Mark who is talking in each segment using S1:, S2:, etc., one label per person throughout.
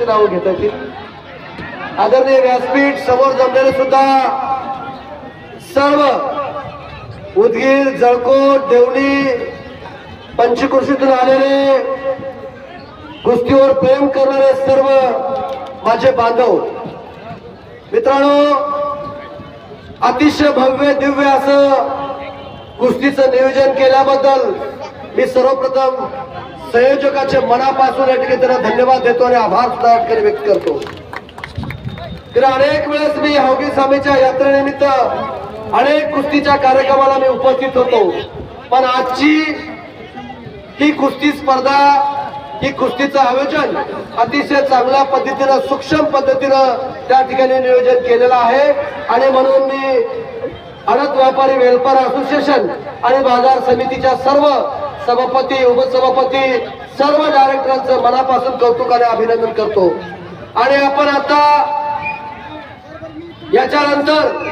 S1: नाव घेता येतील. आदरणीय व्यासपीठ समोर जमलेले सुद्धा सर्व उदगीर, जळकोट, देवणी, पंचकृषीतून आलेले, कुस्तीवर प्रेम करणारे सर्व माझे बांधव मित्रांनो, अतिशय भव्य दिव्य असं कुस्तीचं नियोजन केल्याबद्दल मी सर्वप्रथम संयोजकाचे मनापासून या ठिकाणी त्यांना धन्यवाद देतो आणि आभार सुद्धा या ठिकाणी व्यक्त करतो. तर अनेक वेळेस मी हौगी स्वामीच्या यात्रेनिमित्त अनेक कुस्तीच्या कार्यक्रमाला मी उपस्थित होतो, पण आजची ही कुस्ती स्पर्धा, ही कुस्तीचं आयोजन अतिशय चांगल्या पद्धतीनं, सूक्ष्म पद्धतीनं त्या ठिकाणी नियोजन केलेलं आहे. आणि म्हणून मी आडत व्यापारी वेलफेअर असोसिएशन आणि बाजार समितीच्या सर्व सभापती, उपसभापती, सर्व डायरेक्टरांचं मनापासून कौतुक आणि अभिनंदन करतो. आणि आपण आता याच्यानंतर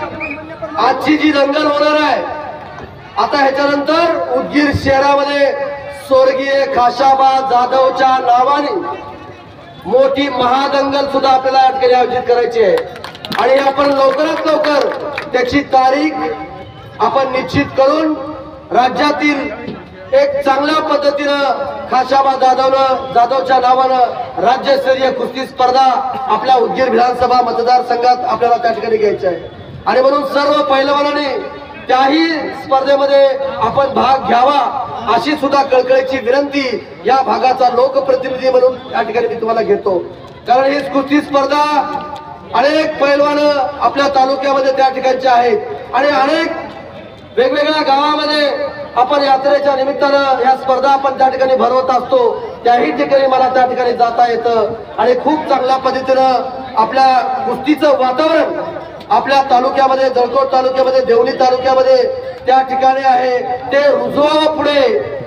S1: आजची जी दंगल होणार आहे, आता ह्याच्यानंतर उदगीर शहरामध्ये स्वर्गीय खाशाबा जाधवच्या नावाने मोठी महादंगल सुद्धा आपल्याला या ठिकाणी आयोजित करायची आहे. आणि आपण लवकरात लवकर त्याची तारीख आपण निश्चित करून राज्यातील एक चांगल्या पद्धतीनं खाशाबा जाधवच्या नावानं राज्यस्तरीय कुस्ती स्पर्धा आपल्या उदगीर विधानसभा मतदारसंघात आपल्याला त्या ठिकाणी घ्यायची आहे. आणि म्हणून सर्व पैलवानांनी त्याही स्पर्धेमध्ये आपण भाग घ्यावा अशी सुद्धा कळकळीची विनंती या भागाचा लोकप्रतिनिधी म्हणून या ठिकाणी मी तुम्हाला घेतो. कारण ही कुस्ती स्पर्धा अनेक पैलवान आपल्या तालुक्यामध्ये त्या ठिकाणचे आहेत आणि अनेक वेगवेगळ्या गावामध्ये आपण यात्रेच्या निमित्तानं या स्पर्धा आपण त्या ठिकाणी भरवत असतो. त्याही ठिकाणी मला त्या ठिकाणी जाता येतं आणि खूप चांगल्या पद्धतीनं आपल्या कुस्तीचं वातावरण आपल्या तालुक्यामध्ये, जळकोट तालुक्यामध्ये, देवणी तालुक्यामध्ये त्या ठिकाणी आहे. ते रुजवावं,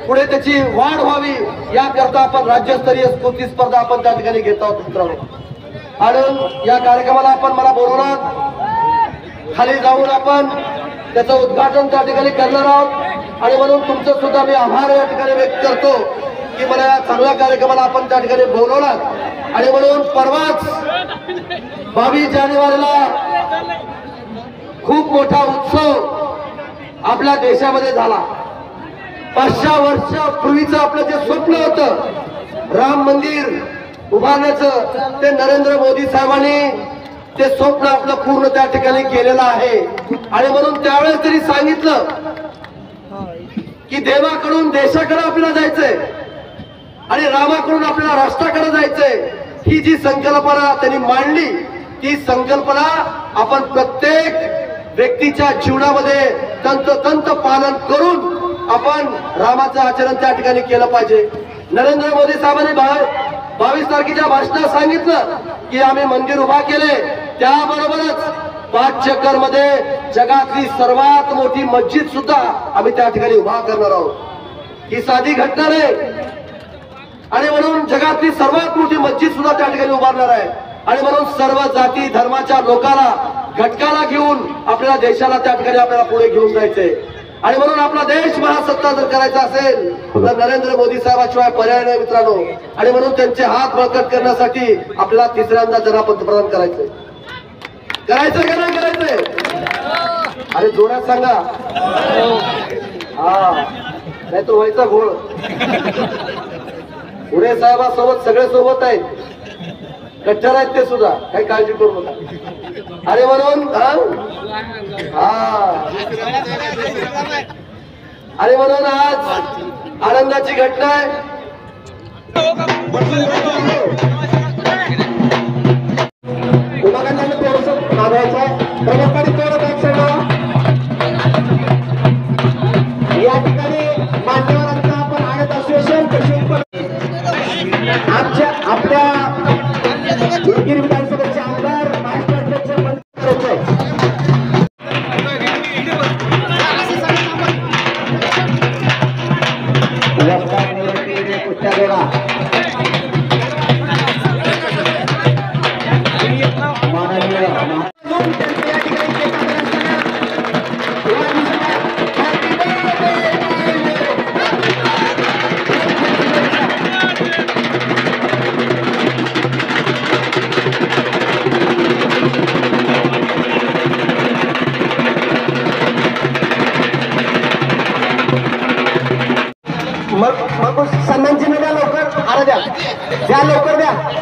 S1: पुढे त्याची वाढ व्हावी याकरता आपण राज्यस्तरीय कुस्ती स्पर्धा आपण त्या ठिकाणी घेत आहोत मित्रांनो. आणि या कार्यक्रमाला आपण मला बोलवणार, खाली जाऊन आपण त्याचं उद्घाटन त्या ठिकाणी करणार आहोत. आणि म्हणून तुमचं सुद्धा मी आभार या ठिकाणी व्यक्त करतो की मला या चांगल्या कार्यक्रमाला आपण त्या ठिकाणी बोलवणार. आणि म्हणून परवाच 22 जानेवारीला खूप मोठा उत्सव आपल्या देशामध्ये झाला. 500 वर्षापूर्वीचं आपलं जे स्वप्न होतं राम मंदिर उभारण्याचं, ते नरेंद्र मोदी साहेबांनी ते स्वप्न आपलं पूर्ण त्या ठिकाणी केलेलं आहे. आणि म्हणून त्यावेळेस त्यांनी सांगितलं की देवाकडून देशाकडे आपल्याला जायचंय आणि रामाकडून आपल्याला राष्ट्राकडे जायचंय. ही जी संकल्पना त्यांनी मांडली, ती संकल्पना आपण प्रत्येक व्यक्तीच्या जीवनामध्ये तंतोतंत पालन करून आपण रामाचं आचरण त्या ठिकाणी केलं पाहिजे. नरेंद्र मोदी साहेबांनी 22 तारखेच्या भाषणात सांगितलं की आम्ही मंदिर उभा केले, त्याबरोबरच 5 चक्कर मध्ये जगातली सर्वात मोठी मस्जिद सुद्धा आम्ही त्या ठिकाणी उभा करणार आहोत. ही साधी घटना नाही. आणि म्हणून जगातली सर्वात मोठी मस्जिद सुद्धा त्या ठिकाणी उभारणार आहे. आणि म्हणून सर्व जाती धर्माच्या लोकांना, घटकाला घेऊन आपल्याला देशाला त्या ठिकाणी आपल्याला पुढे घेऊन जायचंय. आणि म्हणून आपला देश महासत्ता जर करायचा असेल तर नरेंद्र मोदी साहेबांशिवाय पर्याय नाही मित्रांनो. आणि म्हणून त्यांचे हात बळकट करण्यासाठी आपल्याला तिसऱ्यांदा जरा पंतप्रधान करायचंय का नाही करायचंय? अरे जोरात सांगा. हा, नाही तो व्हायचा घोळ. पुढे साहेबासोबत सगळे सोबत आहेत, कट्टर आहेत ते सुद्धा, काही काळजी करू नका. अरे म्हणून अरे म्हणून आज आनंदाची घटना आहे. या ठिकाणी मान्यवरांचा आपण आडत असोसिएशन आपल्या उदगीर विधानसभेचे आमदार महाराष्ट्राचे मंत्री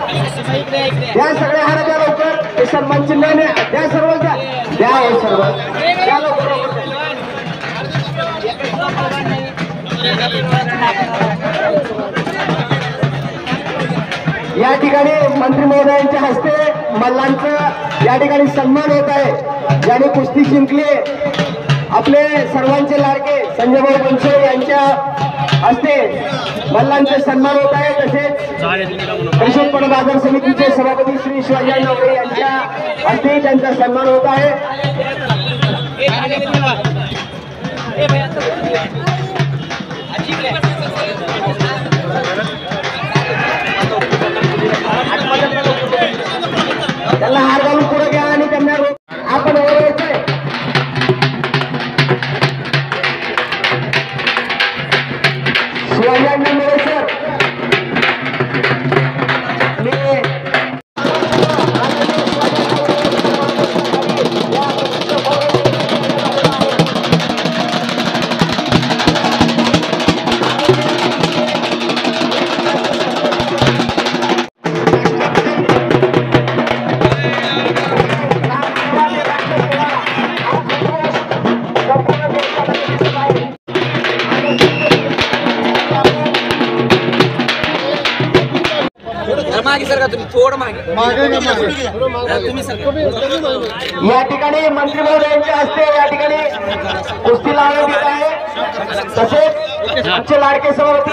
S1: द्या सगळे हार द्या लवकर. हे सन्मान चिन्ह द्या सर्व द्या. द्या हे सर्व द्या लवकर. या ठिकाणी मंत्री महोदयांच्या हस्ते मल्लांचं या ठिकाणी सन्मान होत आहे. ज्यांनी कुस्ती जिंकली आपले सर्वांचे लाडके संजय भाऊ बनसोड यांच्या हस्ते मल्लांचे सन्मान होत आहे. तसेच परिषद बाजार समितीचे सभापती श्री शिवाजी नवरे यांच्या हस्ते त्यांचा सन्मान होत आहे. त्यांना हार घालून पुढे घ्या आणि त्यांना आपण ओळखायचे. शिवाजी नवरे सर या ठिकाणी मंत्री महोदयांच्या हस्ते या ठिकाणी कुस्ती लावण्यात येत आहे. तसेच आमचे लाडके सभापती